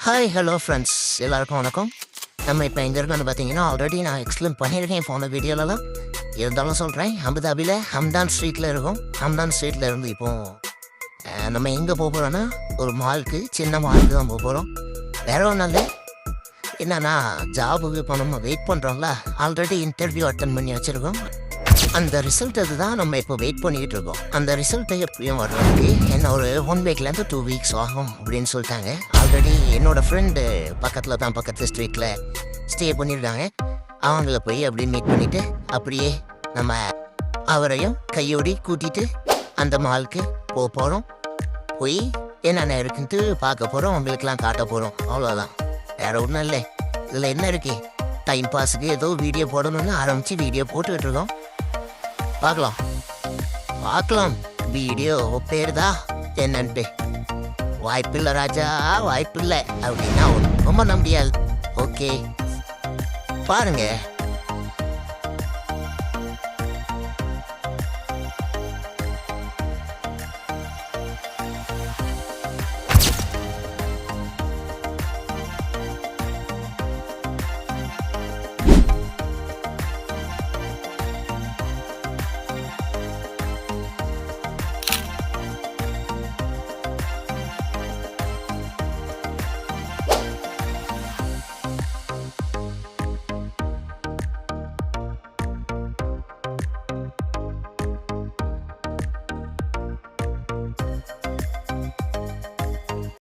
Hi hello friends, எல்லாருக்கும் வணக்கம். நம்ம இப்போ எங்கே இருக்கோன்னு பார்த்தீங்கன்னா, ஆல்ரெடி நான் எக்ஸ்பிளைன் பண்ணியிருக்கேன் போன வீடியோலலாம். இருந்தாலும் சொல்கிறேன், அபுதாபியில் ஹம்தான் ஸ்ட்ரீட்டில் இருக்கும். ஹம்தான் ஸ்ட்ரீட்டில் இருந்து இப்போது நம்ம எங்கே போக போகிறோன்னா, ஒரு மாலுக்கு, சின்ன மாலுக்கு தான் போக போகிறோம். வேற ஒன்றும் இல்லை, என்னன்னா ஜாபுக்கு இப்போ நம்ம வெயிட் பண்ணுறோம்ல, ஆல்ரெடி இன்டர்வியூ அட்டன் பண்ணி வச்சுருக்கோம். அந்த ரிசல்ட் அதுதான் நம்ம இப்போ வெயிட் பண்ணிக்கிட்டு இருக்கோம். அந்த ரிசல்ட்டை எப்படியும் வர்றதுக்கு என்ன ஒரு 1 வீக்லேருந்து 2 வீக்ஸ் ஆகும் அப்படின்னு சொல்லிட்டாங்க. ஆல்ரெடி என்னோடய ஃப்ரெண்டு பக்கத்தில் தான், பக்கத்து ஸ்ட்ரீட்டில் ஸ்டே பண்ணியிருக்காங்க. அவங்கள போய் அப்படியே மீட் பண்ணிவிட்டு அப்படியே நம்ம அவரையும் கையோடி கூட்டிகிட்டு அந்த மாலுக்கு போக போகிறோம். போய் என்னென்ன இருக்குன்ட்டு பார்க்க போகிறோம், அவங்களுக்கெல்லாம் காட்ட போகிறோம். அவ்வளோதான், வேறு ஒன்றும் இல்லை. இதில் என்ன இருக்குது, டைம் பாஸுக்கு ஏதோ வீடியோ போடணும்னு ஆரம்பித்து வீடியோ போட்டுக்கிட்டு இருக்கோம். பார்க்கலாம் வீடியோ பேருதா என்னன்ட்டு. வாய்ப்பில்லை ராஜா, வாய்ப்பில்லை அப்படின்னா ரொம்ப நம்பியாது. ஓகே பாருங்க.